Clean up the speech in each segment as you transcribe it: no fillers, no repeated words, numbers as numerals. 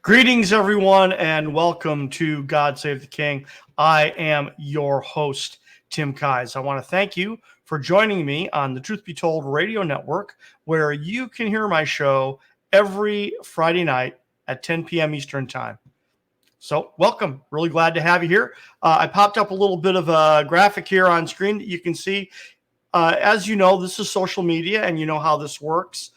Greetings, everyone, and welcome to God Save the King. I am your host, Tim Keyes. I want to thank you for joining me on the Truth Be Told Radio Network, where you can hear my show every Friday night at 10 p.m. Eastern Time. So welcome. Really glad to have you here. I popped up a little bit of a graphic here on screen that you can see. As you know, this is social media, and you know how this works.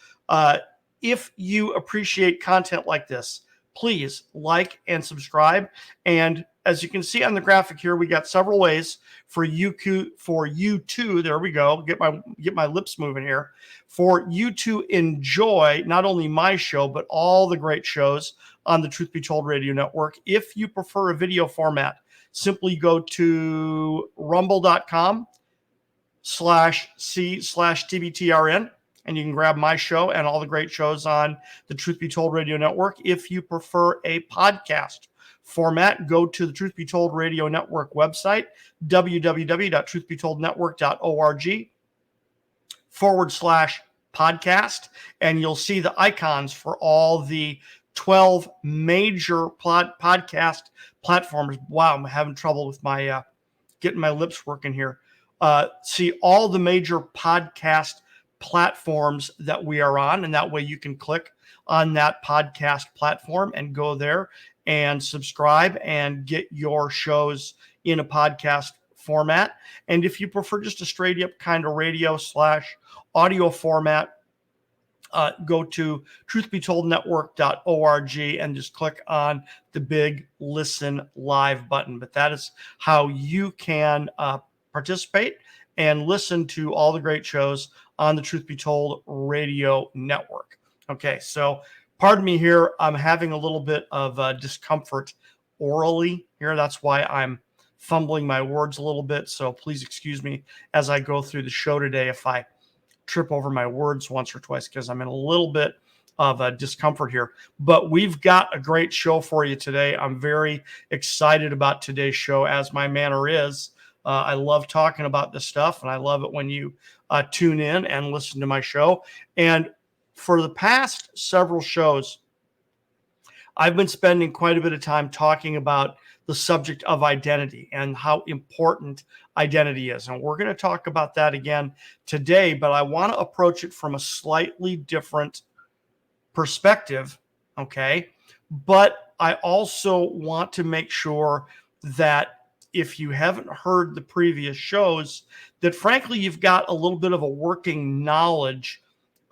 If you appreciate content like this, please like and subscribe. And as you can see on the graphic here, we got several ways for you to, there we go, get my lips moving here, for you to enjoy not only my show, but all the great shows on the Truth Be Told Radio Network. If you prefer a video format, simply go to rumble.com/c/TBTRN. And you can grab my show and all the great shows on the Truth Be Told Radio Network. If you prefer a podcast format, go to the Truth Be Told Radio Network website, www.truthbetoldnetwork.org/podcast, and you'll see the icons for all the 12 major podcast platforms. Wow, I'm having trouble with my getting my lips working here. See all the major podcast platforms that we are on, and that way you can click on that podcast platform and go there and subscribe and get your shows in a podcast format. And if you prefer just a straight up kind of radio/audio format, go to truthbetoldnetwork.org and just click on the big listen live button. But that is how you can participate and listen to all the great shows on the Truth Be Told Radio Network. Okay, so pardon me here. I'm having a little bit of discomfort orally here. That's why I'm fumbling my words a little bit. So please excuse me as I go through the show today if I trip over my words once or twice, because I'm in a little bit of a discomfort here. But we've got a great show for you today. I'm very excited about today's show, as my manner is. I love talking about this stuff, and I love it when you tune in and listen to my show. And for the past several shows, I've been spending quite a bit of time talking about the subject of identity and how important identity is. And we're going to talk about that again today, but I want to approach it from a slightly different perspective, okay? But I also want to make sure that if you haven't heard the previous shows, that frankly, you've got a little bit of a working knowledge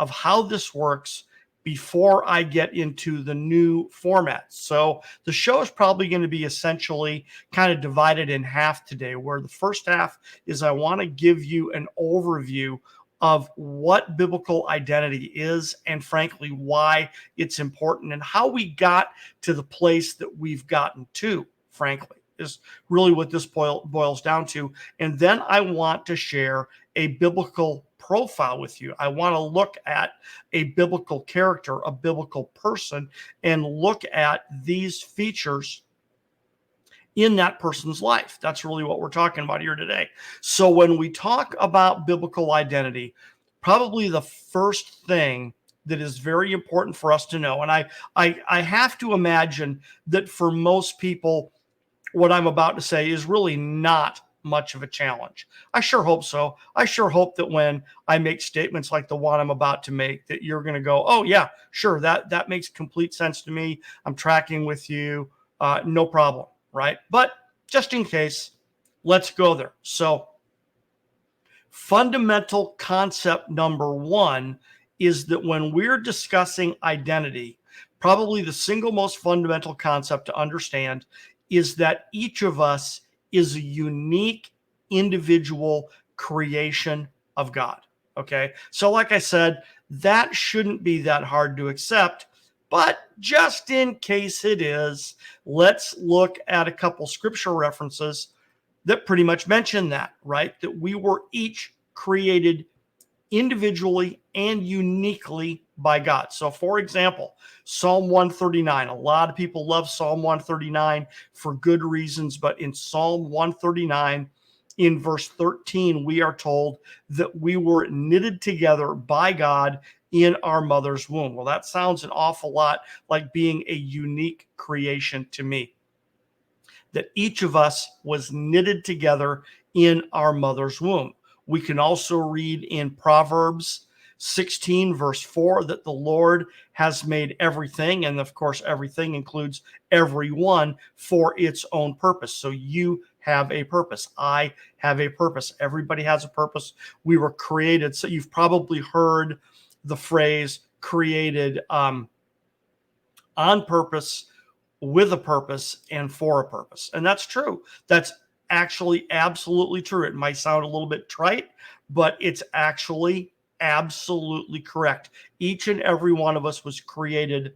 of how this works before I get into the new format. So the show is probably going to be essentially kind of divided in half today, where the first half is I want to give you an overview of what biblical identity is, and frankly, why it's important and how we got to the place that we've gotten to, frankly, is really what this boils down to. And then I want to share a biblical profile with you. I want to look at a biblical character, a biblical person, and look at these features in that person's life. That's really what we're talking about here today. So when we talk about biblical identity, probably the first thing that is very important for us to know, and I have to imagine that for most people, what I'm about to say is really not much of a challenge. I sure hope so. I sure hope that when I make statements like the one I'm about to make, that you're going to go, oh yeah, sure, that makes complete sense to me. I'm tracking with you. No problem, right? But just in case, let's go there. So fundamental concept number one is that when we're discussing identity, probably the single most fundamental concept to understand is that each of us is a unique individual creation of God. Okay. So like I said, that shouldn't be that hard to accept, but just in case it is, let's look at a couple scripture references that pretty much mention that, right? That we were each created individually and uniquely by God. So for example, Psalm 139, a lot of people love Psalm 139 for good reasons, but in Psalm 139, in verse 13, we are told that we were knitted together by God in our mother's womb. Well, that sounds an awful lot like being a unique creation to me, that each of us was knitted together in our mother's womb. We can also read in Proverbs 16, verse 4, that the Lord has made everything, and of course, everything includes everyone, for its own purpose. So you have a purpose. I have a purpose. Everybody has a purpose. We were created. So you've probably heard the phrase created on purpose, with a purpose, and for a purpose. And that's true. That's actually absolutely true. It might sound a little bit trite, but it's actually absolutely correct. Each and every one of us was created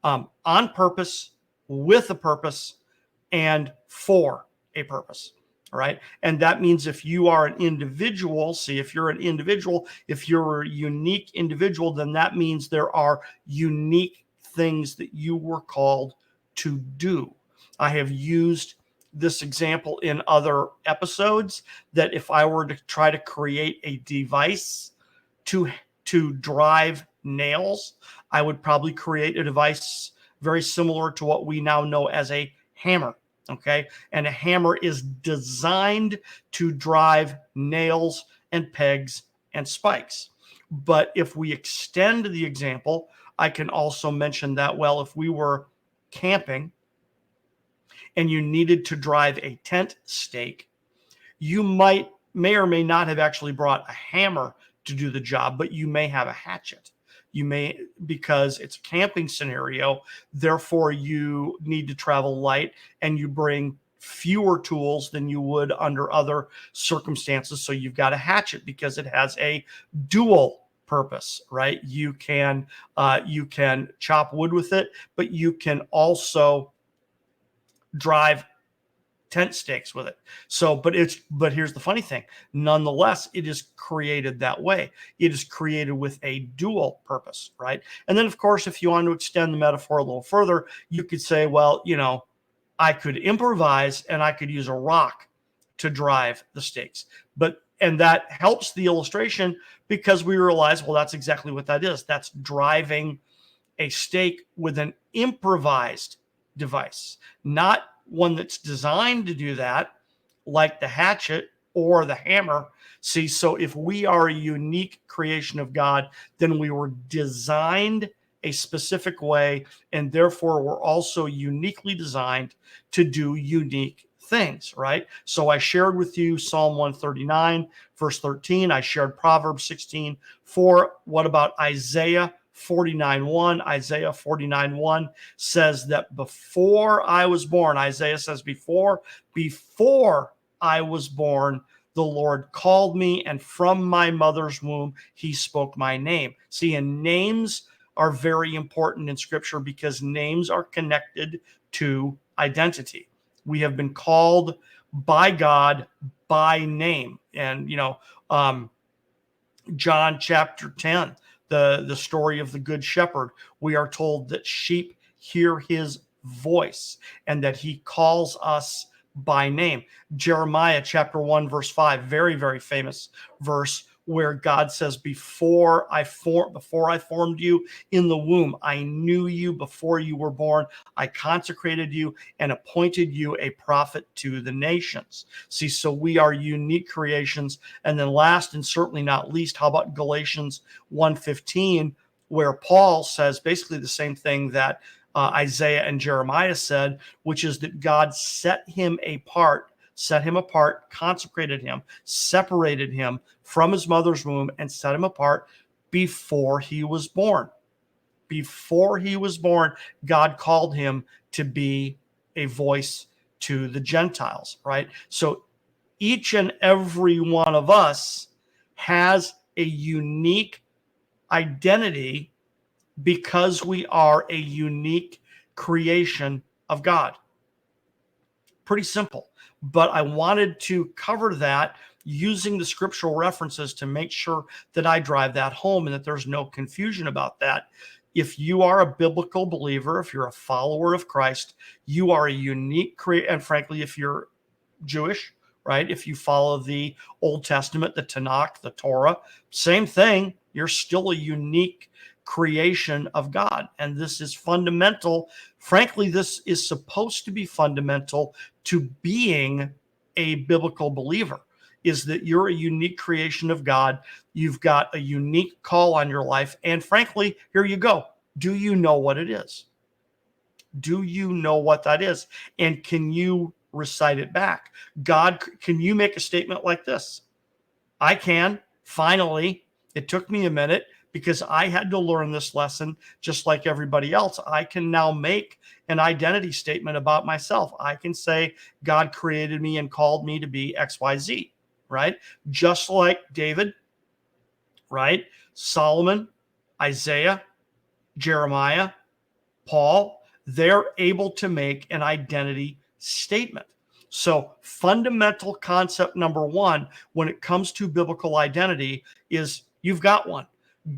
on purpose, with a purpose, and for a purpose. All right. And that means if you are an individual, see, if you're an individual, if you're a unique individual, then that means there are unique things that you were called to do. I have used this example in other episodes, that if I were to try to create a device to drive nails, I would probably create a device very similar to what we now know as a hammer. Okay. And a hammer is designed to drive nails and pegs and spikes. But if we extend the example, I can also mention that, well, if we were camping and you needed to drive a tent stake, you may or may not have actually brought a hammer to do the job, but you may have a hatchet. You may, because it's a camping scenario, therefore you need to travel light and you bring fewer tools than you would under other circumstances. So you've got a hatchet because it has a dual purpose, right? You can chop wood with it, but you can also drive tent stakes with it. So, but here's the funny thing. Nonetheless, it is created that way. It is created with a dual purpose, right? And then, of course, if you want to extend the metaphor a little further, you could say, well, I could improvise and I could use a rock to drive the stakes. And that helps the illustration because we realize, well, that's exactly what that is. That's driving a stake with an improvised device, not one that's designed to do that, like the hatchet or the hammer. See, so if we are a unique creation of God, then we were designed a specific way, and therefore we're also uniquely designed to do unique things, right? So I shared with you Psalm 139, verse 13. I shared Proverbs 16, 4. What about Isaiah 49:1? Isaiah 49:1 says that before I was born, Isaiah says, before I was born, the Lord called me, and from my mother's womb, he spoke my name. See, and names are very important in Scripture because names are connected to identity. We have been called by God by name. And, John chapter 10, the story of the good shepherd, we are told that sheep hear his voice and that he calls us by name. Jeremiah chapter 1, verse 5, very, very famous verse, where God says, before I formed you in the womb, I knew you before you were born. I consecrated you and appointed you a prophet to the nations. See, so we are unique creations. And then last and certainly not least, how about Galatians 1:15, where Paul says basically the same thing that Isaiah and Jeremiah said, which is that God set him apart, consecrated him, separated him from his mother's womb, and set him apart before he was born. Before he was born, God called him to be a voice to the Gentiles, right? So each and every one of us has a unique identity because we are a unique creation of God. Pretty simple. But I wanted to cover that using the scriptural references to make sure that I drive that home and that there's no confusion about that. If you are a biblical believer, if you're a follower of Christ, you are a unique creator. And frankly, if you're Jewish, right? If you follow the Old Testament, the Tanakh, the Torah, same thing. You're still a unique creation of God. And this is fundamental. Frankly, this is supposed to be fundamental to being a biblical believer, is that you're a unique creation of God. You've got a unique call on your life. And frankly, here you go. Do you know what it is? Do you know what that is? And can you recite it back? God, can you make a statement like this? I can. Finally, it took me a minute because I had to learn this lesson just like everybody else. I can now make an identity statement about myself. I can say, God created me and called me to be XYZ, right? Just like David, right? Solomon, Isaiah, Jeremiah, Paul, they're able to make an identity statement. So, fundamental concept number one when it comes to biblical identity is you've got one.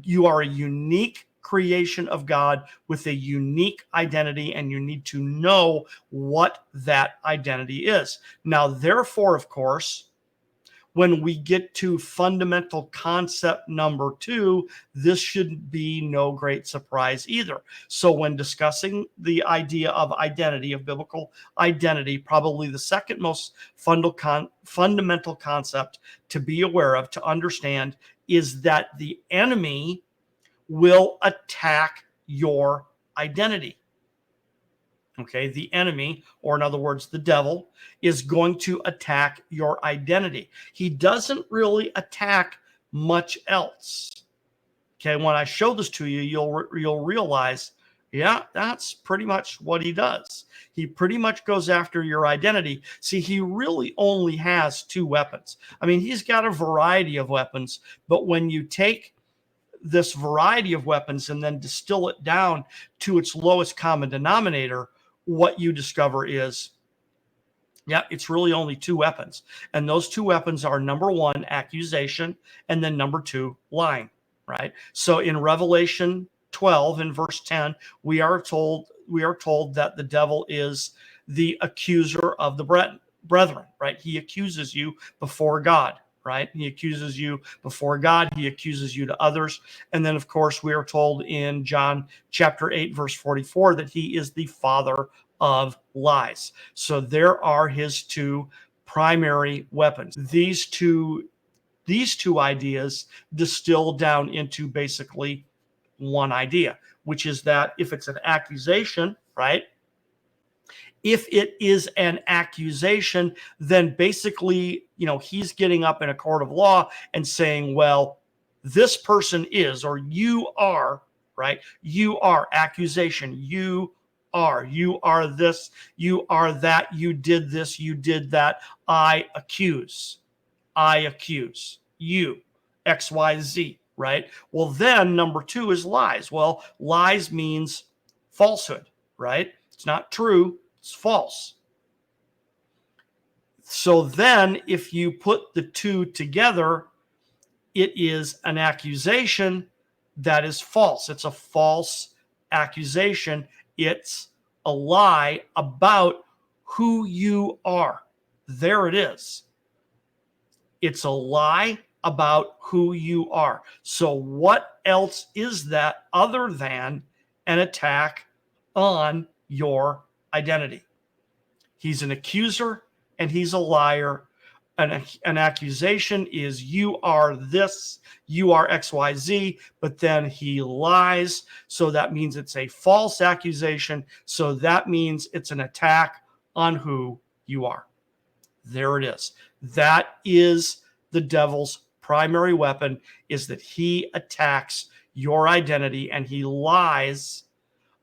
You are a unique creation of God with a unique identity, and you need to know what that identity is. Now, therefore, of course, when we get to fundamental concept number two, this should be no great surprise either. So when discussing the idea of identity, of biblical identity, probably the second most fundamental concept to be aware of, to understand, is that the enemy will attack your identity. Okay, the enemy, or in other words, the devil, is going to attack your identity. He doesn't really attack much else. Okay, when I show this to you, you'll realize, yeah, that's pretty much what he does. He pretty much goes after your identity. See, he really only has two weapons. I mean, he's got a variety of weapons, but when you take this variety of weapons and then distill it down to its lowest common denominator, what you discover is, yeah, it's really only two weapons. And those two weapons are, number one, accusation, and then number two, lying, right? So in Revelation 12 in verse 10, we are told that the devil is the accuser of the brethren, right? He accuses you before God, right? He accuses you before God. He accuses you to others. And then, of course, we are told in John chapter 8, verse 44, that he is the father of lies. So there are his two primary weapons. These two ideas distill down into basically one idea, which is that if it's an accusation, right? If it is an accusation, then basically, he's getting up in a court of law and saying, well, this person is, or you are, right? You are accusation. You are this, you are that, you did this, you did that. I accuse you, XYZ, right? Well, then number two is lies. Well, lies means falsehood, right? It's not true. It's false. So then if you put the two together, it is an accusation that is false. It's a false accusation. It's a lie about who you are. There it is. It's a lie about who you are. So what else is that other than an attack on your identity? He's an accuser and he's a liar. An accusation is you are this, you are XYZ, but then he lies. So that means it's a false accusation. So that means it's an attack on who you are. There it is. That is the devil's primary weapon, is that he attacks your identity and he lies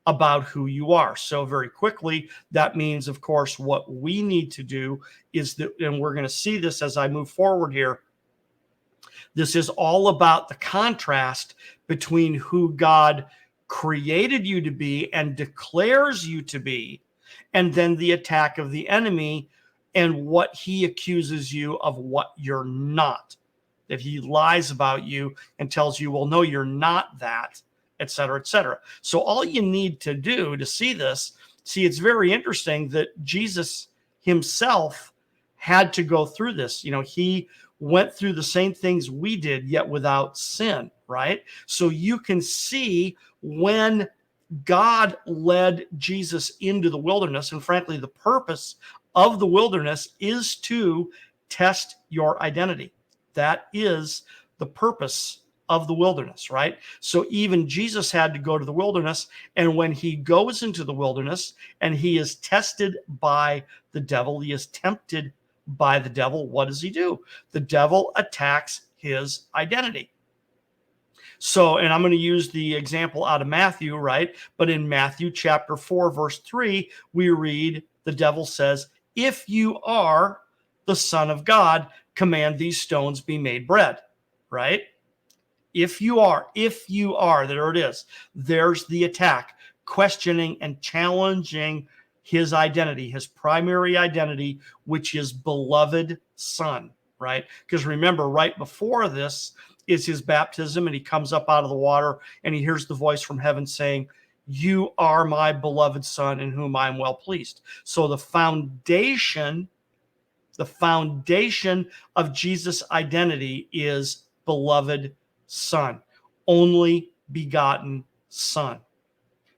about who you are. So very quickly, that means, of course, what we need to do is that, and we're going to see this as I move forward here, this is all about the contrast between who God created you to be and declares you to be, and then the attack of the enemy and what he accuses you of what you're not, that he lies about you and tells you, well, no, you're not that, et cetera, et cetera. So all you need to do to see this, it's very interesting that Jesus himself had to go through this. He went through the same things we did, yet without sin, right? So you can see when God led Jesus into the wilderness, and frankly, the purpose of the wilderness is to test your identity. That is the purpose of the wilderness, right? So even Jesus had to go to the wilderness, and when he goes into the wilderness and he is tested by the devil, he is tempted by the devil, what does he do? The devil attacks his identity. So, and I'm going to use the example out of Matthew, right? But in Matthew chapter 4, verse 3, we read, the devil says, if you are the Son of God, command these stones be made bread, right? If you are, there it is. There's the attack, questioning and challenging his identity, his primary identity, which is beloved son, right? Because remember, right before this is his baptism, and he comes up out of the water and he hears the voice from heaven saying, you are my beloved son in whom I am well pleased. So the foundation of Jesus' identity is beloved son, only begotten son.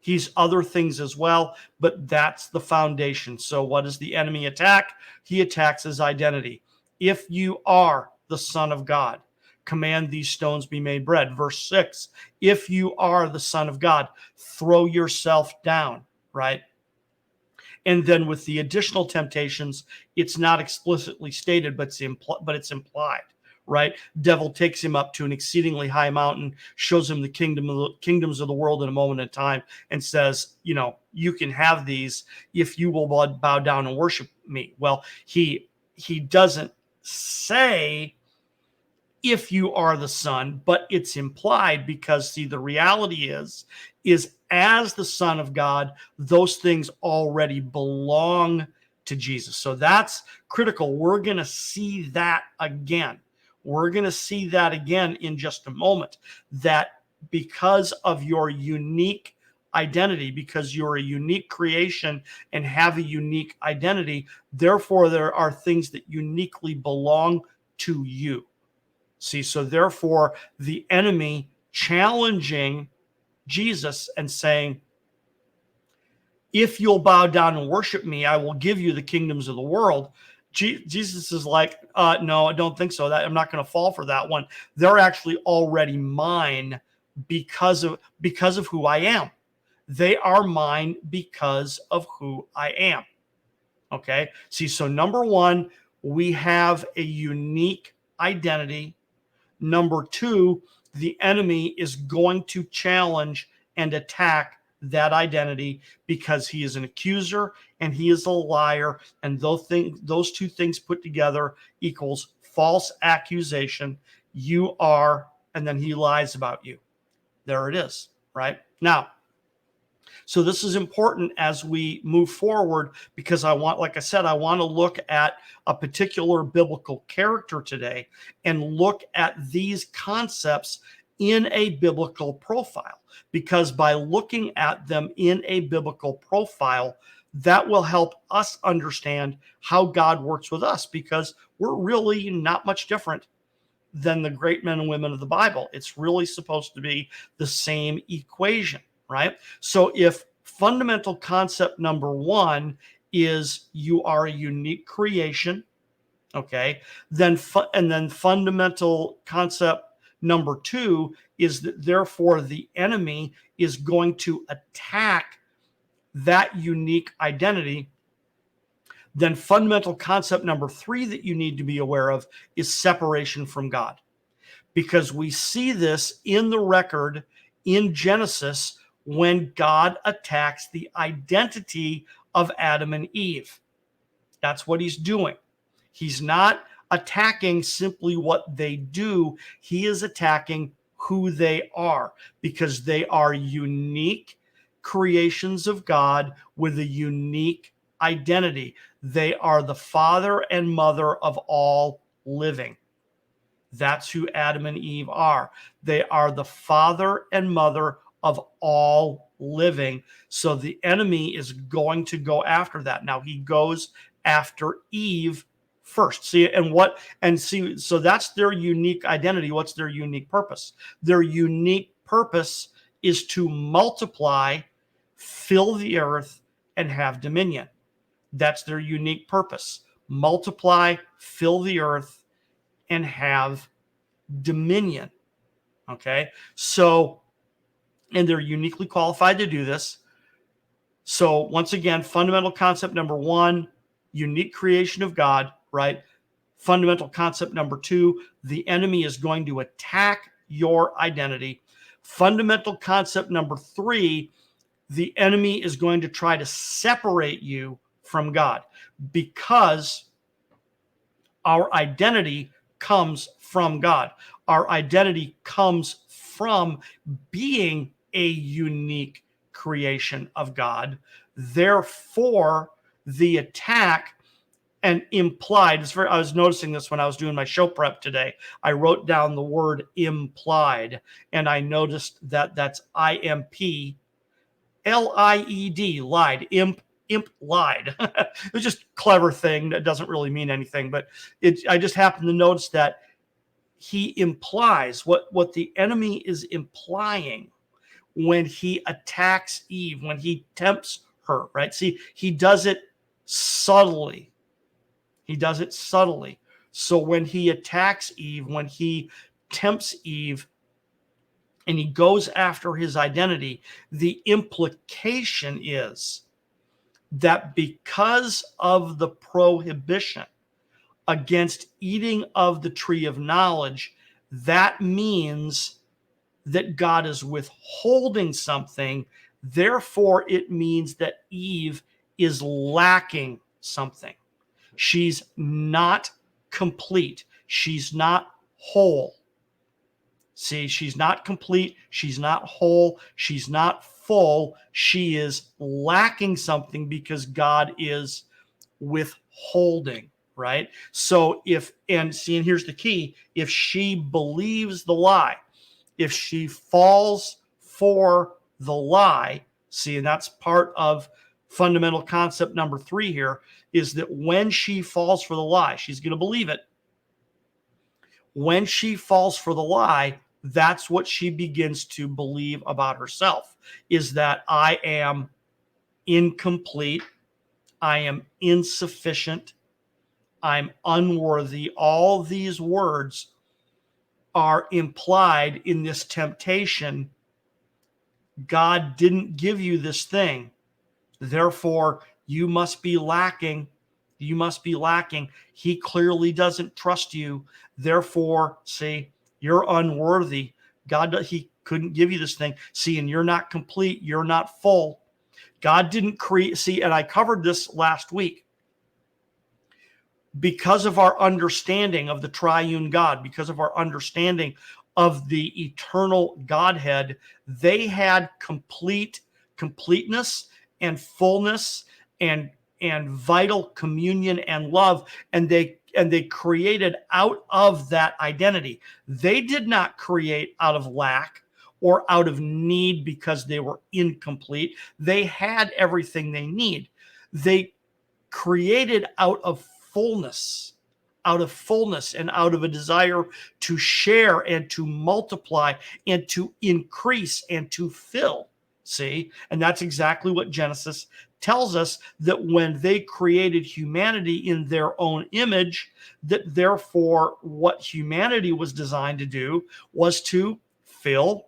He's other things as well, but that's the foundation. So what does the enemy attack? He attacks his identity. If you are the Son of God, command these stones be made bread. Verse 6, if you are the Son of God, throw yourself down, right? And then with the additional temptations, it's not explicitly stated, but it's implied, right? Devil takes him up to an exceedingly high mountain, shows him the kingdoms of the world in a moment in time, and says, you can have these if you will bow down and worship me. Well, he doesn't say if you are the son, but it's implied, because see, the reality is as the Son of God, those things already belong to Jesus. So that's critical. We're going to see that again. In just a moment, that because of your unique identity, because you're a unique creation and have a unique identity, therefore there are things that uniquely belong to you. See, so therefore the enemy challenging Jesus and saying, if you'll bow down and worship me, I will give you the kingdoms of the world. Jesus is like, no, I don't think so. I'm not going to fall for that one. They're actually already mine because of who I am. They are mine because of who I am. Okay. See, so number one, we have a unique identity. Number two, the enemy is going to challenge and attack that identity because he is an accuser and he is a liar. And those two things put together equals false accusation. You are, and then he lies about you. There it is, right? Now, so this is important as we move forward, because like I said, I want to look at a particular biblical character today and look at these concepts in a biblical profile, because by looking at them in a biblical profile, that will help us understand how God works with us, because we're really not much different than the great men and women of the Bible. It's really supposed to be the same equation, right? So if fundamental concept number one is you are a unique creation, okay, then fundamental concept number two is that therefore the enemy is going to attack that unique identity. Then fundamental concept number three that you need to be aware of is separation from God, because we see this in the record in Genesis when God attacks the identity of Adam and Eve. That's what he's doing. He's not attacking simply what they do. He is attacking who they are, because they are unique creations of God with a unique identity. They are the father and mother of all living. That's who Adam and Eve are. They are the father and mother of all living. So the enemy is going to go after that. Now he goes after Eve first. So that's their unique identity. What's their unique purpose? Their unique purpose is to multiply, fill the earth, and have dominion. That's their unique purpose. Multiply, fill the earth, and have dominion. Okay? So, and they're uniquely qualified to do this. So, once again, fundamental concept number one, unique creation of God, right? Fundamental concept number two, the enemy is going to attack your identity. Fundamental concept number three, the enemy is going to try to separate you from God, because our identity comes from God. Our identity comes from being a unique creation of God. Therefore, the attack and implied, I was noticing this when I was doing my show prep today. I wrote down the word implied, and I noticed that that's IMP, LIED, lied, imp lied. It was just a clever thing that doesn't really mean anything, but I just happened to notice that he implies what the enemy is implying when he attacks Eve, when he tempts her, right? See, he does it subtly. He does it subtly. So when he attacks Eve, when he tempts Eve, and he goes after his identity, the implication is that because of the prohibition against eating of the tree of knowledge, that means that God is withholding something. Therefore, it means that Eve is lacking something. She's not complete. She's not whole. See, she's not complete. She's not whole. She's not full. She is lacking something because God is withholding, right? So and here's the key, if she believes the lie, if she falls for the lie, see, and that's part of fundamental concept number three here, is that when she falls for the lie, she's going to believe it. When she falls for the lie, that's what she begins to believe about herself, is that I am incomplete, I am insufficient, I'm unworthy. All these words are implied in this temptation. God didn't give you this thing. Therefore, you must be lacking. You must be lacking. He clearly doesn't trust you. Therefore, see, you're unworthy. He couldn't give you this thing. See, and you're not complete. You're not full. God didn't create. See, and I covered this last week. Because of our understanding of the triune God, because of our understanding of the eternal Godhead, they had completeness and fullness and vital communion and love, and they created out of that identity. They did not create out of lack or out of need because they were incomplete. They had everything they need. They created out of fullness and out of a desire to share and to multiply and to increase and to fill. See, and that's exactly what Genesis tells us, that when they created humanity in their own image, that therefore what humanity was designed to do was to fill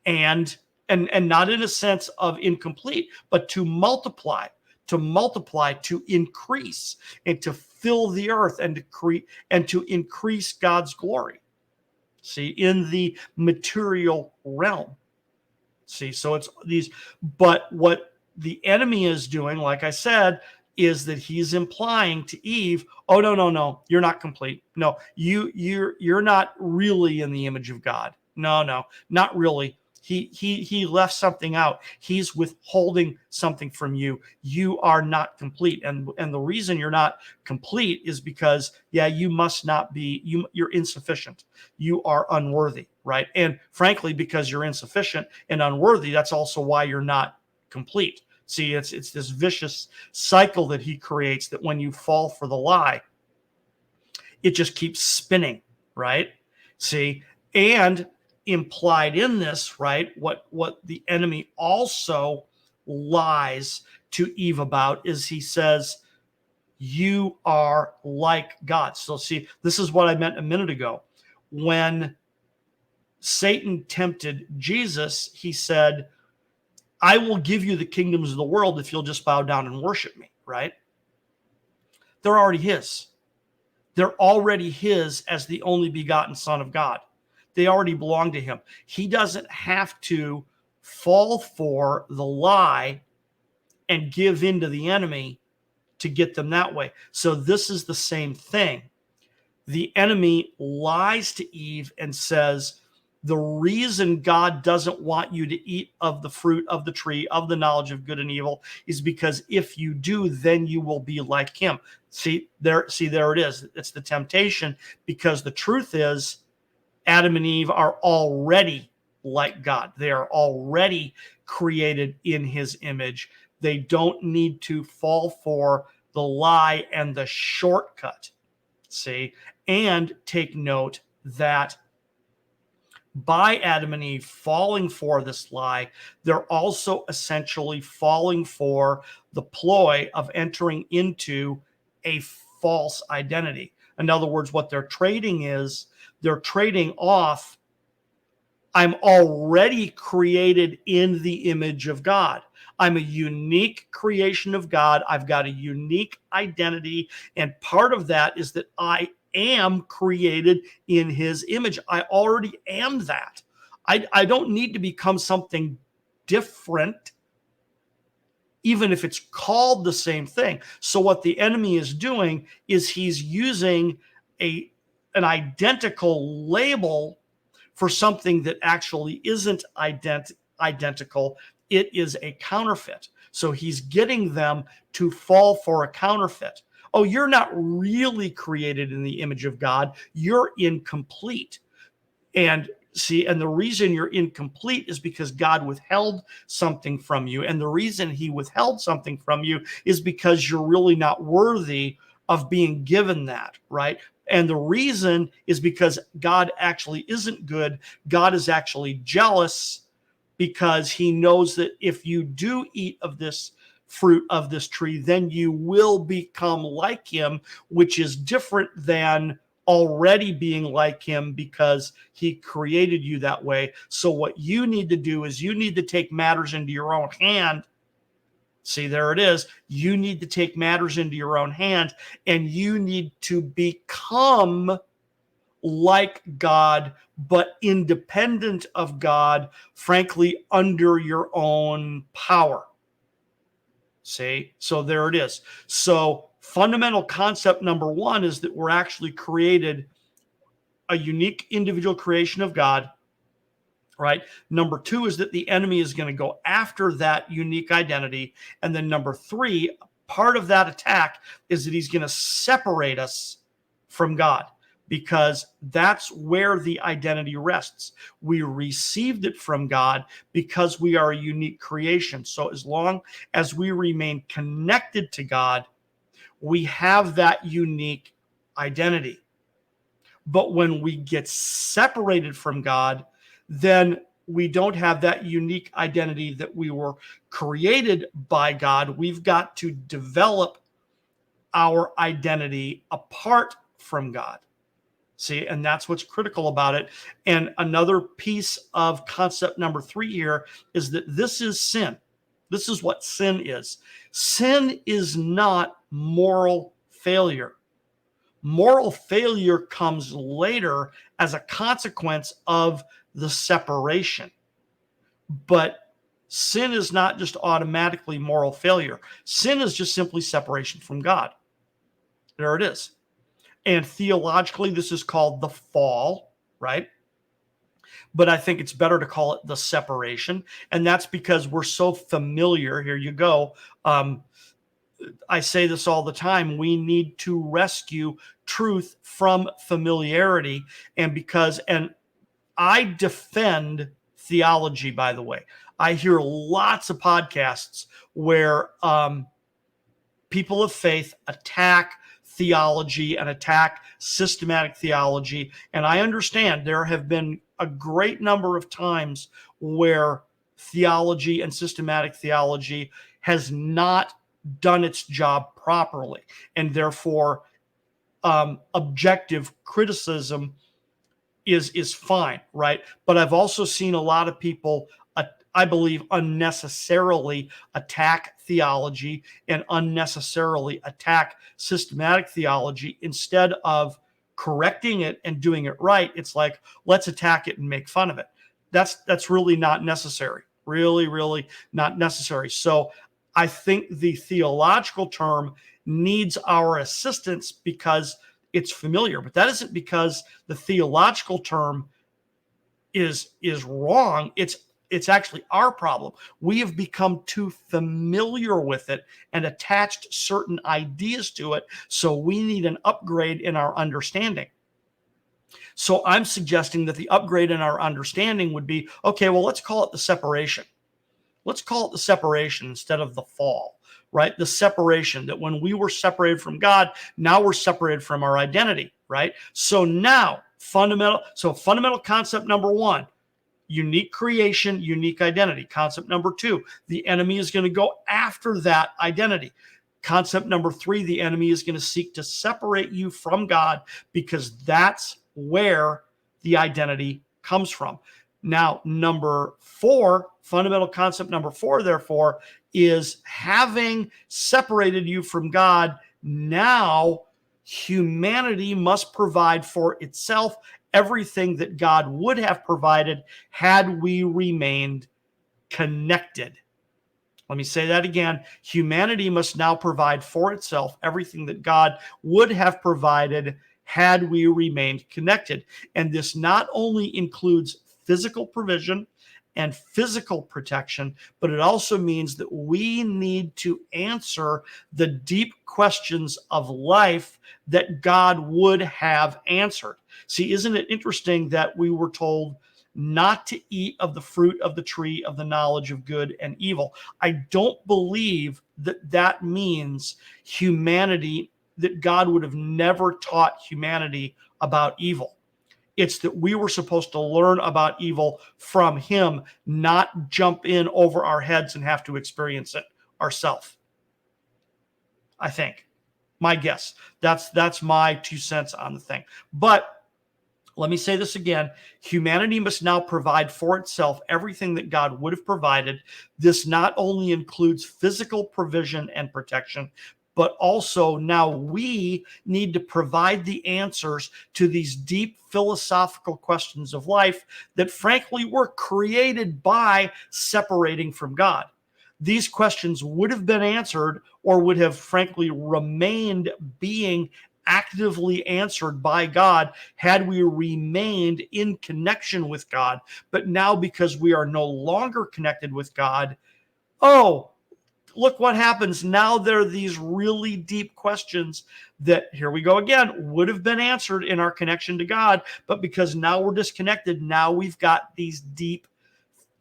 and not in a sense of incomplete, but to multiply, to increase, and to fill the earth, and to create and to increase God's glory. See, in the material realm. See, so it's these, but what the enemy is doing, like I said, is that he's implying to Eve, oh, no, you're not complete. No, you're not really in the image of God. No, not really. He left something out. He's withholding something from you. You are not complete. And the reason you're not complete is because, you must not be, you're insufficient. You are unworthy, right? And frankly, because you're insufficient and unworthy, that's also why you're not complete. See, it's this vicious cycle that he creates, that when you fall for the lie, it just keeps spinning, right? See, and implied in this, right, what the enemy also lies to Eve about is he says, you are like God. So see, this is what I meant a minute ago. When Satan tempted Jesus, he said, I will give you the kingdoms of the world if you'll just bow down and worship me, right? They're already his. They're already his as the only begotten Son of God. They already belong to him. He doesn't have to fall for the lie and give in to the enemy to get them that way. So this is the same thing. The enemy lies to Eve and says, the reason God doesn't want you to eat of the fruit of the tree of the knowledge of good and evil is because if you do, then you will be like him. See, there it is. It's the temptation, because the truth is Adam and Eve are already like God. They are already created in his image. They don't need to fall for the lie and the shortcut. See, and take note that by Adam and Eve falling for this lie, they're also essentially falling for the ploy of entering into a false identity. In other words, what they're trading is they're trading off, I'm already created in the image of God. I'm a unique creation of God. I've got a unique identity. And part of that is that I am created in his image. I already am that. I don't need to become something different, even if it's called the same thing. So what the enemy is doing is he's using an identical label for something that actually isn't identical. It is a counterfeit. So he's getting them to fall for a counterfeit. Oh, you're not really created in the image of God. You're incomplete. And see, and the reason you're incomplete is because God withheld something from you. And the reason he withheld something from you is because you're really not worthy of being given that, right? And the reason is because God actually isn't good. God is actually jealous because he knows that if you do eat of this fruit of this tree, then you will become like him, which is different than already being like him because he created you that way. So what you need to do is you need to take matters into your own hand. See, there it is. You need to take matters into your own hand, and you need to become like God, but independent of God, frankly, under your own power. See, so there it is. So fundamental concept number one is that we're actually created a unique individual creation of God, right? Number two is that the enemy is going to go after that unique identity. And then number three, part of that attack is that he's going to separate us from God, because that's where the identity rests. We received it from God because we are a unique creation. So as long as we remain connected to God, we have that unique identity. But when we get separated from God, then we don't have that unique identity that we were created by God. We've got to develop our identity apart from God. See, and that's what's critical about it. And another piece of concept number three here is that this is sin. This is what sin is. Sin is not moral failure. Moral failure comes later as a consequence of the separation. But sin is not just automatically moral failure. Sin is just simply separation from God. There it is. And theologically, this is called the fall, right? But I think it's better to call it the separation. And that's because we're so familiar. Here you go. I say this all the time. We need to rescue truth from familiarity. And I defend theology, by the way. I hear lots of podcasts where people of faith attack theology and attack systematic theology. And I understand there have been a great number of times where theology and systematic theology has not done its job properly, and therefore objective criticism is fine, right? But I've also seen a lot of people, I believe, unnecessarily attack theology and unnecessarily attack systematic theology instead of correcting it and doing it right. It's like, let's attack it and make fun of it. That's really not necessary. Really not necessary. So I think the theological term needs our assistance because it's familiar, but that isn't because the theological term is wrong. It's actually our problem. We have become too familiar with it and attached certain ideas to it, so we need an upgrade in our understanding. So I'm suggesting that the upgrade in our understanding would be, okay, well, let's call it the separation. Let's call it the separation instead of the fall, right? The separation, that when we were separated from God, now we're separated from our identity, right? So now fundamental concept number one, unique creation, unique identity. Concept number two, the enemy is going to go after that identity. Concept number three, the enemy is going to seek to separate you from God because that's where the identity comes from. Now, number four, fundamental concept number four, therefore, is having separated you from God, now humanity must provide for itself everything that God would have provided had we remained connected. Let me say that again. Humanity must now provide for itself everything that God would have provided had we remained connected. And this not only includes physical provision and physical protection, but it also means that we need to answer the deep questions of life that God would have answered. See, isn't it interesting that we were told not to eat of the fruit of the tree of the knowledge of good and evil? I don't believe that that means humanity, that God would have never taught humanity about evil. It's that we were supposed to learn about evil from him, not jump in over our heads and have to experience it ourselves. I think. My guess. That's my 2 cents on the thing. But let me say this again. Humanity must now provide for itself everything that God would have provided. This not only includes physical provision and protection, but also now we need to provide the answers to these deep philosophical questions of life that frankly were created by separating from God. These questions would have been answered, or would have frankly remained being actively answered by God had we remained in connection with God. But now, because we are no longer connected with God, oh, look what happens. Now there are these really deep questions that, here we go again, would have been answered in our connection to God. But because now we're disconnected, now we've got these deep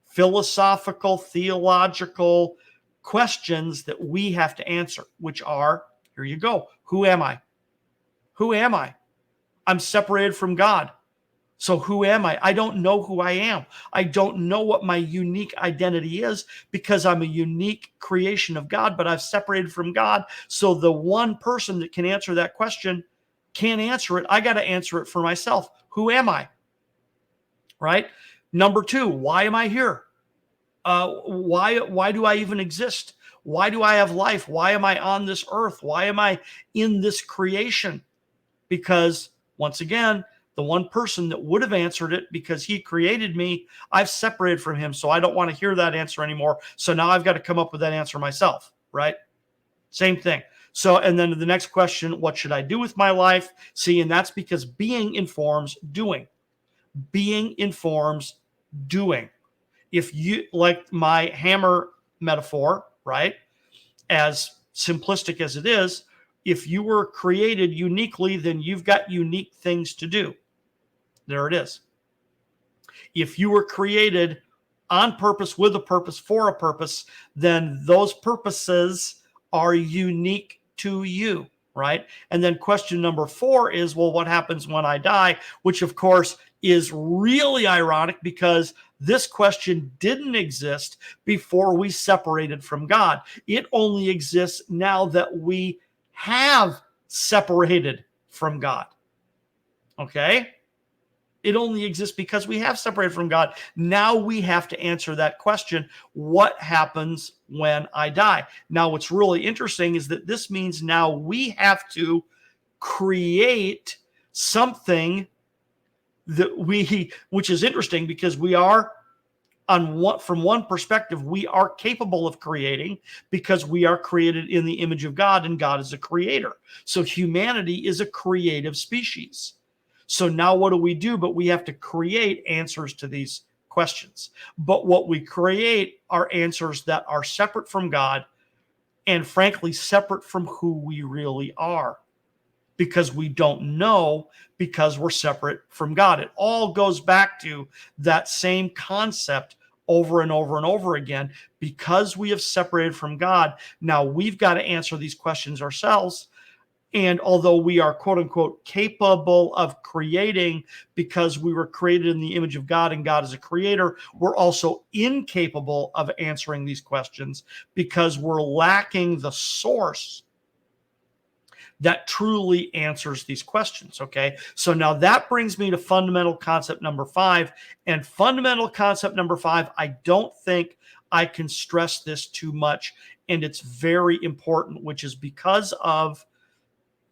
philosophical, theological questions that we have to answer, which are, here you go. Who am I? Who am I? I'm separated from God. So who am I? I don't know who I am. I don't know what my unique identity is because I'm a unique creation of God, but I've separated from God. So the one person that can answer that question can't answer it. I got to answer it for myself. Who am I? Right? Number two, why am I here? Why do I even exist? Why do I have life? Why am I on this earth? Why am I in this creation? Because once again, the one person that would have answered it, because he created me, I've separated from him. So I don't want to hear that answer anymore. So now I've got to come up with that answer myself, right? Same thing. So, and then the next question, what should I do with my life? See, and that's because being informs doing. Being informs doing. If you, like my hammer metaphor, right? As simplistic as it is, if you were created uniquely, then you've got unique things to do. There it is. If you were created on purpose, with a purpose, for a purpose, then those purposes are unique to you. right? And then question number 4 is, well, what happens when I die? Which, of course, is really ironic because this question didn't exist before we separated from God. It only exists now that we have separated from God. Okay? It only exists because we have separated from God. Now we have to answer that question, what happens when I die? Now, what's really interesting is that this means now we have to create something which is interesting because we are from one perspective, we are capable of creating because we are created in the image of God and God is a creator. So humanity is a creative species. So now what do? But we have to create answers to these questions. But what we create are answers that are separate from God and frankly separate from who we really are, because we don't know, because we're separate from God. It all goes back to that same concept over and over and over again. Because we have separated from God, now we've got to answer these questions ourselves. And although we are, quote unquote, capable of creating because we were created in the image of God and God is a creator, we're also incapable of answering these questions because we're lacking the source that truly answers these questions. Okay. So now that brings me to fundamental concept number 5. And fundamental concept number 5, I don't think I can stress this too much. And it's very important, which is because of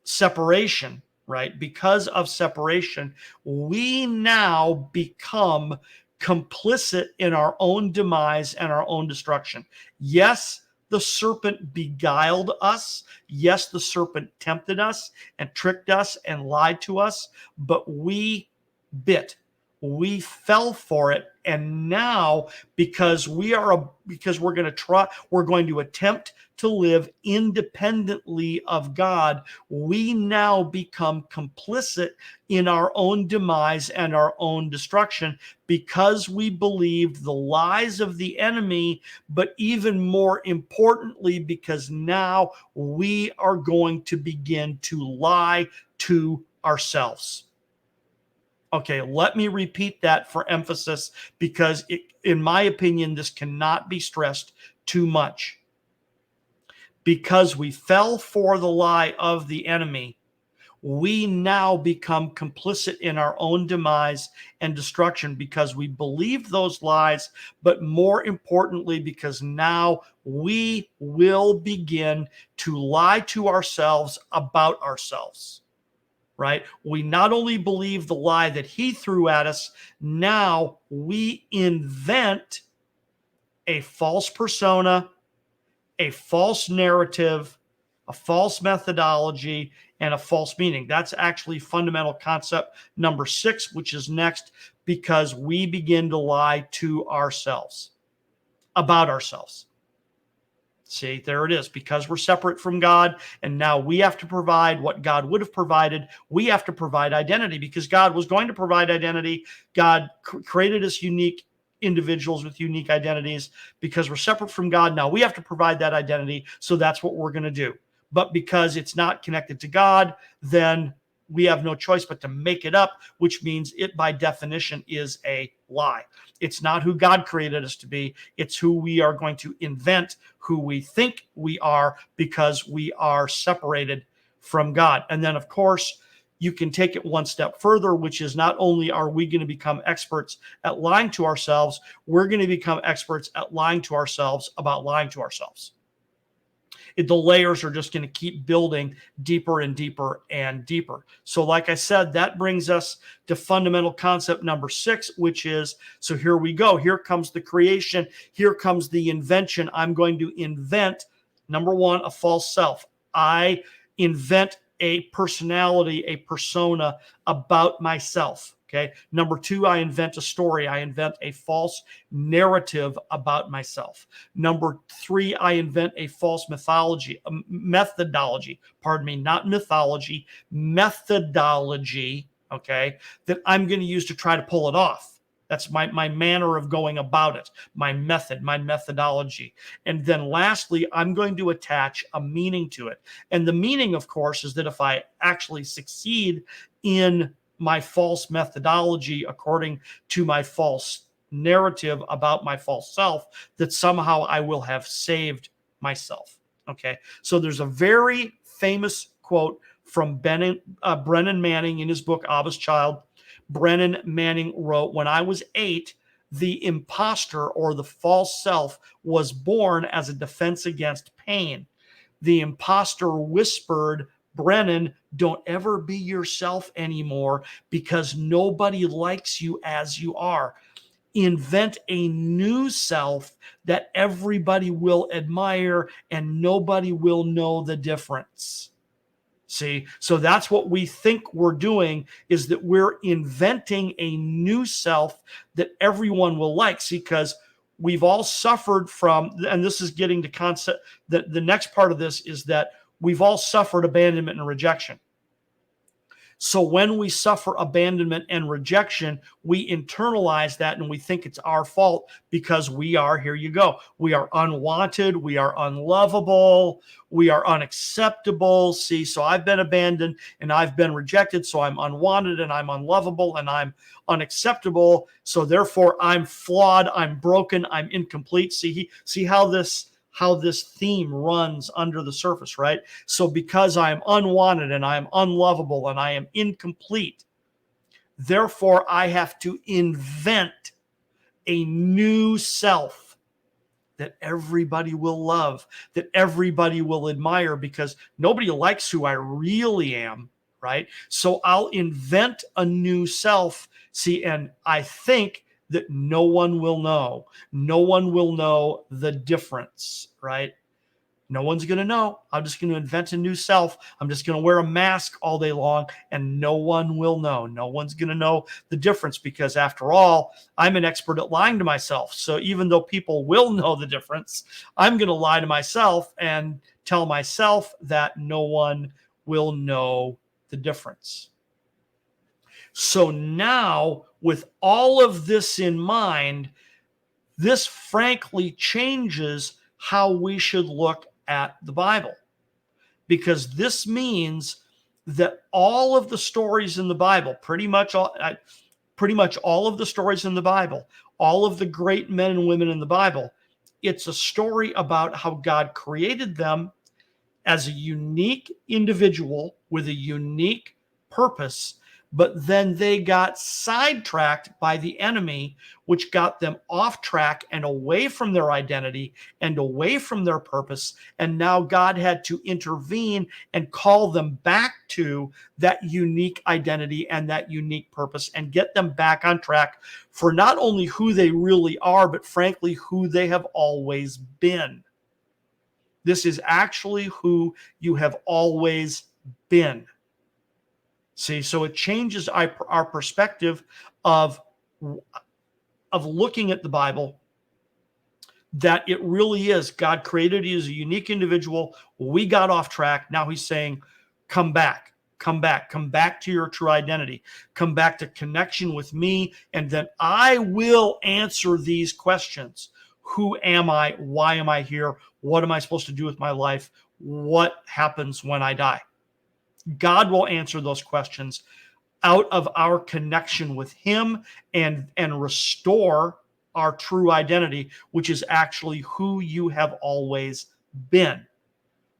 separation, right? Because of separation, we now become complicit in our own demise and our own destruction. Yes, the serpent beguiled us. Yes, the serpent tempted us and tricked us and lied to us, but we bit. We fell for it, and now because we're going to attempt to live independently of God, we now become complicit in our own demise and our own destruction because we believed the lies of the enemy, but even more importantly, because now we are going to begin to lie to ourselves. Okay, let me repeat that for emphasis because, in my opinion, this cannot be stressed too much. Because we fell for the lie of the enemy, we now become complicit in our own demise and destruction because we believed those lies, but more importantly, because now we will begin to lie to ourselves about ourselves. Right? We not only believe the lie that he threw at us, now we invent a false persona, a false narrative, a false methodology, and a false meaning. That's actually fundamental concept number 6, which is next, because we begin to lie to ourselves about ourselves. See, there it is. Because we're separate from God, and now we have to provide what God would have provided. We have to provide identity because God was going to provide identity. God created us unique individuals with unique identities. Because we're separate from God, now we have to provide that identity. So that's what we're going to do. But because it's not connected to God, then we have no choice but to make it up, which means it by definition is a lie. It's not who God created us to be. It's who we are going to invent, who we think we are, because we are separated from God. And then, of course, you can take it one step further, which is not only are we going to become experts at lying to ourselves, we're going to become experts at lying to ourselves about lying to ourselves. The layers are just going to keep building deeper and deeper and deeper. So like I said, that brings us to fundamental concept number 6, which is, so here we go. Here comes the creation. Here comes the invention. I'm going to invent, number 1, a false self. I invent a personality, a persona about myself. Okay. Number 2, I invent a story. I invent a false narrative about myself. Number 3, I invent a false methodology, not mythology, methodology, okay, that I'm going to use to try to pull it off. That's my manner of going about it, my method, my methodology. And then lastly, I'm going to attach a meaning to it. And the meaning, of course, is that if I actually succeed in my false methodology according to my false narrative about my false self, that somehow I will have saved myself. Okay. So there's a very famous quote from Brennan Manning in his book, Abba's Child. Brennan Manning wrote, "When I was 8, the imposter or the false self was born as a defense against pain. The imposter whispered, 'Brennan, don't ever be yourself anymore because nobody likes you as you are. Invent a new self that everybody will admire and nobody will know the difference.'" See, so that's what we think we're doing, is that we're inventing a new self that everyone will like. See, because we've all suffered from, and this is getting to concept, the next part of this is that we've all suffered abandonment and rejection. So when we suffer abandonment and rejection, we internalize that and we think it's our fault because we are, here you go, we are unwanted, we are unlovable, we are unacceptable. See, so I've been abandoned and I've been rejected, so I'm unwanted and I'm unlovable and I'm unacceptable. So therefore I'm flawed, I'm broken, I'm incomplete. See how this theme runs under the surface, right? So because I am unwanted and I am unlovable and I am incomplete, therefore I have to invent a new self that everybody will love, that everybody will admire, because nobody likes who I really am, right? So I'll invent a new self. See, and I think that no one will know. No one will know the difference, right? No one's going to know. I'm just going to invent a new self. I'm just going to wear a mask all day long and no one will know. No one's going to know the difference because, after all, I'm an expert at lying to myself. So even though people will know the difference, I'm going to lie to myself and tell myself that no one will know the difference. So now, with all of this in mind, this frankly changes how we should look at the Bible, because this means that all of the stories in the Bible, pretty much all of the stories in the Bible, all of the great men and women in the Bible, it's a story about how God created them as a unique individual with a unique purpose, but then they got sidetracked by the enemy, which got them off track and away from their identity and away from their purpose. And now God had to intervene and call them back to that unique identity and that unique purpose and get them back on track for not only who they really are, but frankly, who they have always been. This is actually who you have always been. See, so it changes our perspective of looking at the Bible, that it really is God created you as a unique individual. We got off track. Now he's saying, come back, come back, come back to your true identity, come back to connection with me, and then I will answer these questions. Who am I? Why am I here? What am I supposed to do with my life? What happens when I die? God will answer those questions out of our connection with him and restore our true identity, which is actually who you have always been,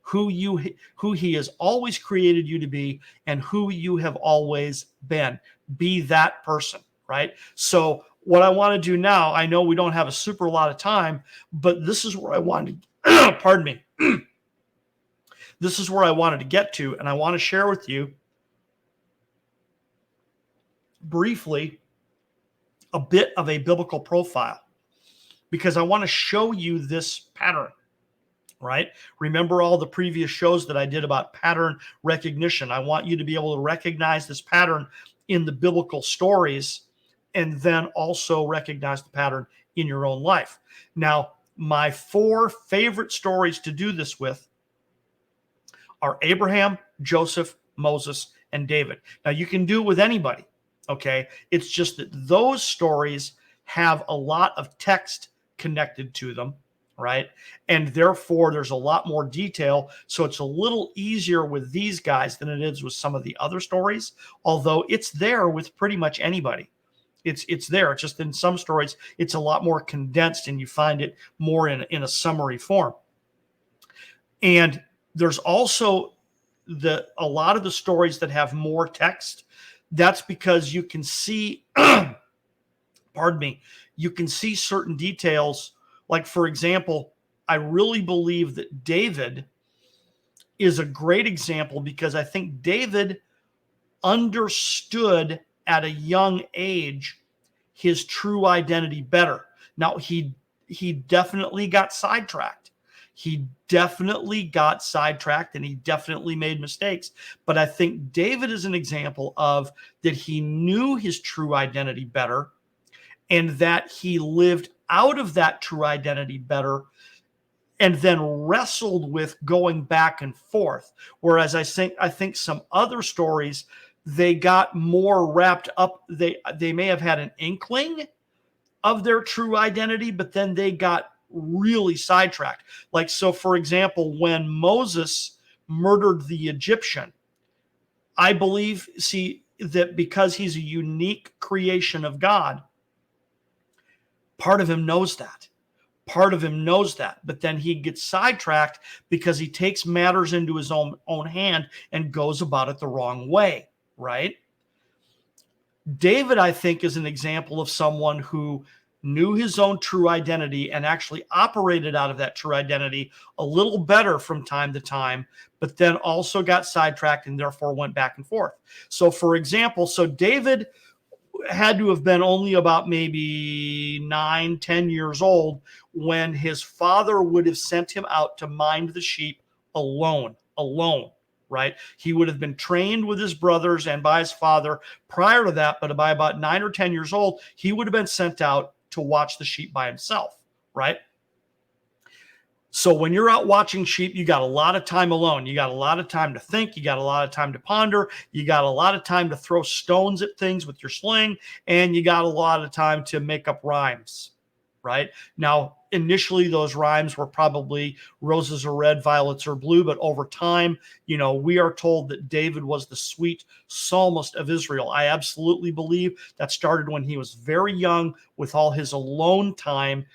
who he has always created you to be, and who you have always been. Be that person, right? So what I want to do now, I know we don't have a super lot of time, but this is where I wanted to, pardon me. This is where I wanted to get to, and I want to share with you briefly a bit of a biblical profile, because I want to show you this pattern, right? Remember all the previous shows that I did about pattern recognition. I want you to be able to recognize this pattern in the biblical stories and then also recognize the pattern in your own life. Now, my 4 favorite stories to do this with are Abraham, Joseph, Moses, and David. Now, you can do it with anybody, okay? It's just that those stories have a lot of text connected to them, right? And therefore, there's a lot more detail. So it's a little easier with these guys than it is with some of the other stories, although it's there with pretty much anybody. It's there. It's just in some stories, it's a lot more condensed and you find it more in a summary form. And there's also a lot of the stories that have more text. That's because you can see, pardon me, you can see certain details. Like, for example, I really believe that David is a great example because I think David understood at a young age his true identity better. Now, he definitely got sidetracked. He definitely got sidetracked and he definitely made mistakes. But I think David is an example of that he knew his true identity better and that he lived out of that true identity better and then wrestled with going back and forth. Whereas I think some other stories, they got more wrapped up. They may have had an inkling of their true identity, but then they got really sidetracked. Like, so for example, when Moses murdered the Egyptian, I believe, see, that because he's a unique creation of God, part of him knows that. Part of him knows that, but then he gets sidetracked because he takes matters into his own hand and goes about it the wrong way, right? David, I think, is an example of someone who knew his own true identity and actually operated out of that true identity a little better from time to time, but then also got sidetracked and therefore went back and forth. So, for example, David had to have been only about maybe 9-10 years old when his father would have sent him out to mind the sheep alone, right? He would have been trained with his brothers and by his father prior to that, but by about 9 or 10 years old, he would have been sent out to watch the sheep by himself, right? So when you're out watching sheep, you got a lot of time alone. You got a lot of time to think. You got a lot of time to ponder. You got a lot of time to throw stones at things with your sling. And you got a lot of time to make up rhymes, right? Now, initially, those rhymes were probably roses are red, violets are blue. But over time, we are told that David was the sweet psalmist of Israel. I absolutely believe that started when he was very young with all his alone time,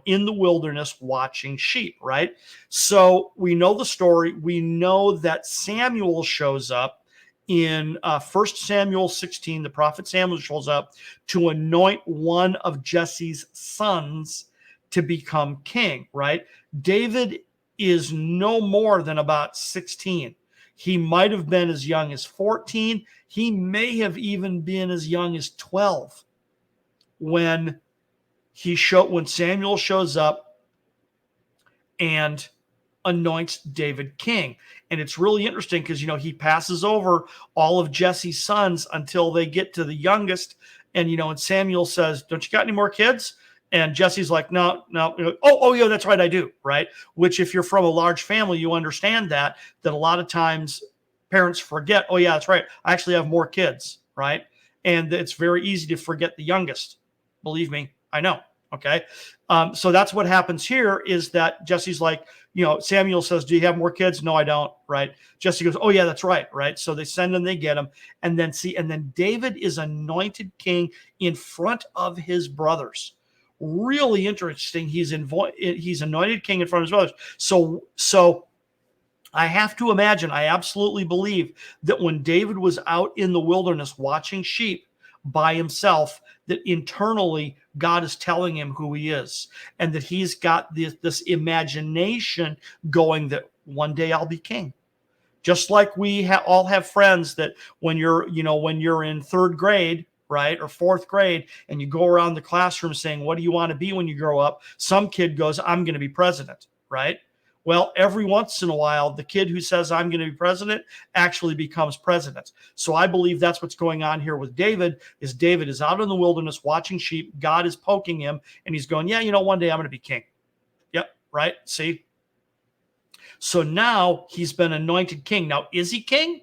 in the wilderness watching sheep, right? So we know the story. We know that Samuel shows up in 1 Samuel 16. The prophet Samuel shows up to anoint one of Jesse's sons to become king, right? David is no more than about 16. He might have been as young as 14. He may have even been as young as 12 when Samuel shows up and anoints David king. And it's really interesting because, he passes over all of Jesse's sons until they get to the youngest. And, and Samuel says, don't you got any more kids? And Jesse's like, no. Oh, yeah, that's right, I do, right? Which, if you're from a large family, you understand that a lot of times parents forget, oh, yeah, that's right, I actually have more kids, right? And it's very easy to forget the youngest. Believe me, I know. Okay. So that's what happens here is that Jesse's like, Samuel says, do you have more kids? No, I don't. Right. Jesse goes, oh yeah, that's right. Right. So they send him, they get him. And then David is anointed king in front of his brothers. Really interesting. He's anointed king in front of his brothers. So I have to imagine, I absolutely believe that when David was out in the wilderness watching sheep by himself, that internally God is telling him who he is and that he's got this imagination going that one day I'll be king. Just like we all have friends that when you're in third grade, right, or fourth grade, and you go around the classroom saying, what do you want to be when you grow up? Some kid goes, I'm going to be president, right? Well, every once in a while, the kid who says, I'm going to be president, actually becomes president. So I believe that's what's going on here with David, is David is out in the wilderness watching sheep. God is poking him, and he's going, yeah, one day I'm going to be king. Yep, right? See? So now he's been anointed king. Now, is he king?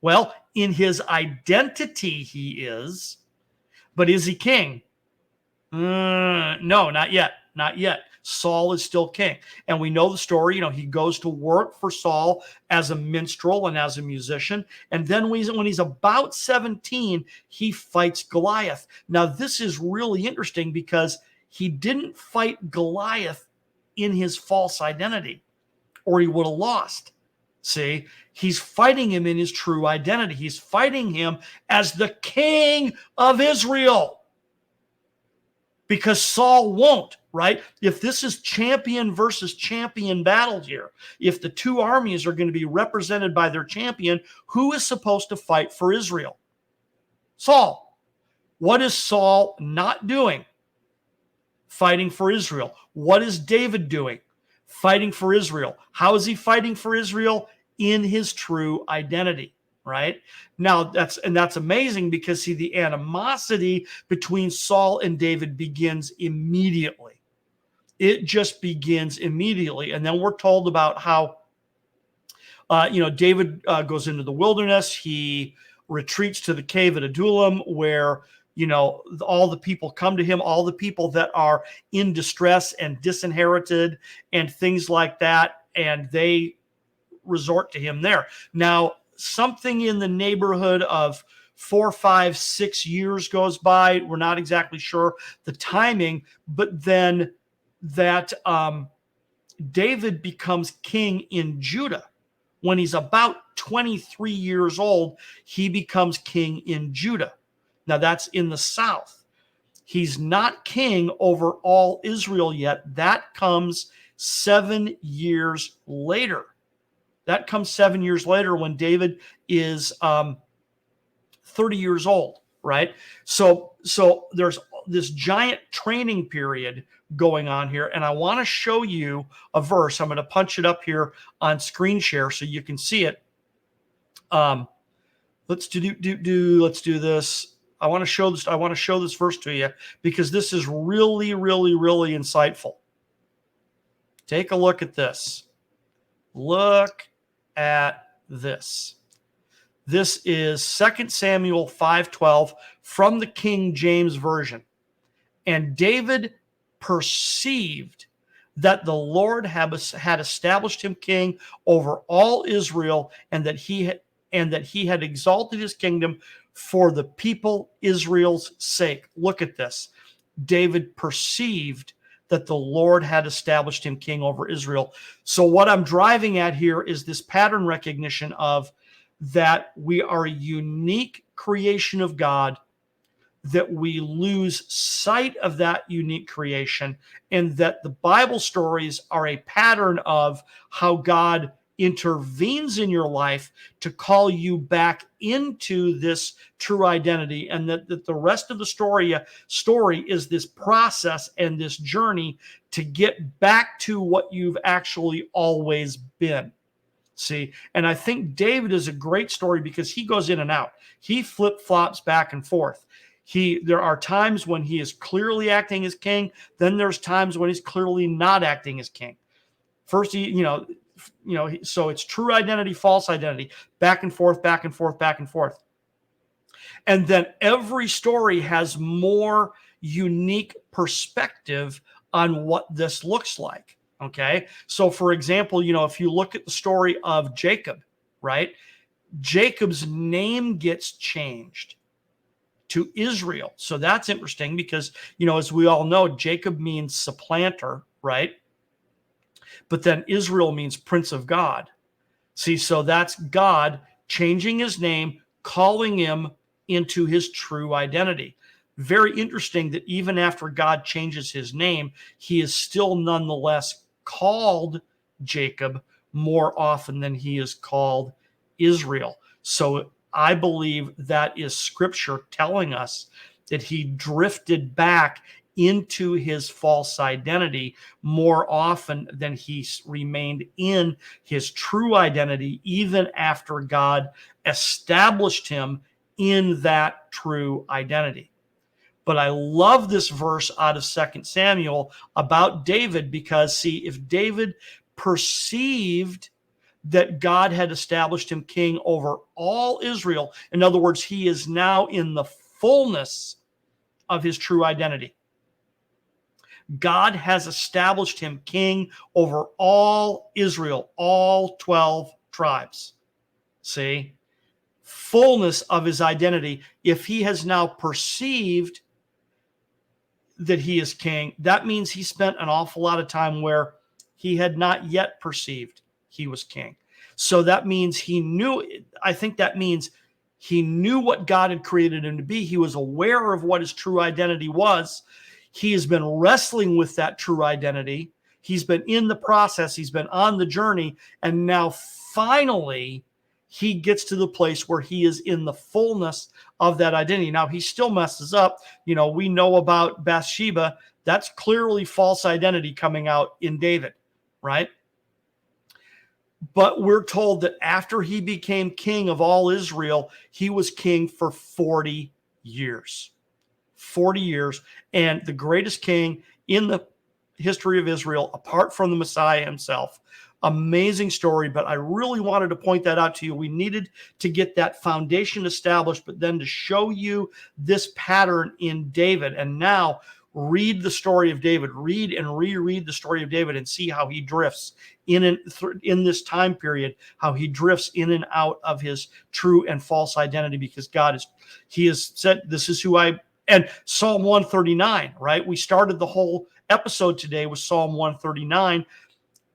Well, in his identity, he is. But is he king? No, not yet. Not yet. Saul is still king. And we know the story. He goes to work for Saul as a minstrel and as a musician. And then when he's about 17, he fights Goliath. Now, this is really interesting because he didn't fight Goliath in his false identity, or he would have lost. See, he's fighting him in his true identity. He's fighting him as the king of Israel. Because Saul won't, right? If this is champion versus champion battle here, if the two armies are going to be represented by their champion, who is supposed to fight for Israel? Saul. What is Saul not doing? Fighting for Israel. What is David doing? Fighting for Israel. How is he fighting for Israel? In his true identity. Right now, that's amazing because see, the animosity between Saul and David begins immediately. It just begins immediately, and then we're told about how David goes into the wilderness. He retreats to the cave at Adullam, where all the people come to him, all the people that are in distress and disinherited and things like that, and they resort to him there. Now, something in the neighborhood of 4, 5, 6 years goes by. We're not exactly sure the timing, but then that David becomes king in Judah. When he's about 23 years old, he becomes king in Judah. Now that's in the south. He's not king over all Israel yet. That comes 7 years later. That comes 7 years later when David is 30 years old, right? So there's this giant training period going on here, and I want to show you a verse. I'm going to punch it up here on screen share so you can see it. Let's do this. I want to show this. I want to show this verse to you because this is really, really, really insightful. Take a look at this. Look at this. This is 2 Samuel 5:12 from the King James Version. And David perceived that the Lord had established him king over all Israel, and that he had exalted his kingdom for the people Israel's sake. Look at this. David perceived that the Lord had established him king over Israel. So what I'm driving at here is this pattern recognition of that we are a unique creation of God, that we lose sight of that unique creation, and that the Bible stories are a pattern of how God intervenes in your life to call you back into this true identity, and that the rest of the story is this process and this journey to get back to what you've actually always been. See, and I think David is a great story because he goes in and out. He flip-flops back and forth. There are times when he is clearly acting as king. Then there's times when he's clearly not acting as king. First, so it's true identity, false identity, back and forth, back and forth, back and forth. And then every story has more unique perspective on what this looks like. Okay. So for example, if you look at the story of Jacob, right? Jacob's name gets changed to Israel. So that's interesting because, as we all know, Jacob means supplanter, right? But then Israel means Prince of God. See, so that's God changing his name, calling him into his true identity. Very interesting that even after God changes his name, he is still nonetheless called Jacob more often than he is called Israel. So I believe that is scripture telling us that he drifted back into his false identity more often than he remained in his true identity, even after God established him in that true identity. But I love this verse out of 2 Samuel about David because, see, if David perceived that God had established him king over all Israel, in other words, he is now in the fullness of his true identity. God has established him king over all Israel, all 12 tribes. See? Fullness of his identity. If he has now perceived that he is king, that means he spent an awful lot of time where he had not yet perceived he was king. So that means he knew, I think that means he knew what God had created him to be. He was aware of what his true identity was. He has been wrestling with that true identity. He's been in the process. He's been on the journey. And now finally, he gets to the place where he is in the fullness of that identity. Now, he still messes up. You know, we know about Bathsheba. That's clearly false identity coming out in David, right? But we're told that after he became king of all Israel, he was king for 40 years. 40 years. And the greatest king in the history of Israel, apart from the Messiah himself. Amazing story, but I really wanted to point that out to you. We needed to get that foundation established, but then to show you this pattern in David. And now read the story of David, read and reread the story of David and see how he drifts in this time period, how he drifts in and out of his true and false identity, because he has said, this is who I, and Psalm 139, right? We started the whole episode today with Psalm 139.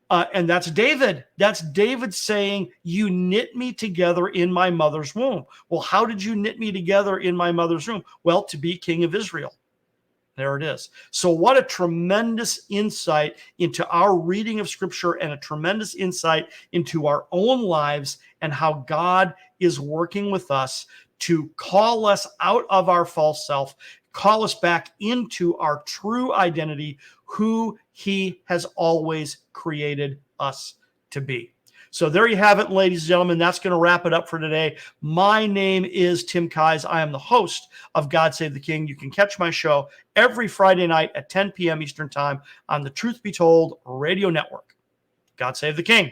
And that's David. That's David saying, you knit me together in my mother's womb. Well, how did you knit me together in my mother's womb? Well, to be king of Israel. There it is. So what a tremendous insight into our reading of Scripture, and a tremendous insight into our own lives and how God is working with us to call us out of our false self, call us back into our true identity, who he has always created us to be. So there you have it, ladies and gentlemen. That's going to wrap it up for today. My name is Tim Keyes. I am the host of God Save the King. You can catch my show every Friday night at 10 p.m. Eastern Time on the Truth Be Told Radio Network. God Save the King.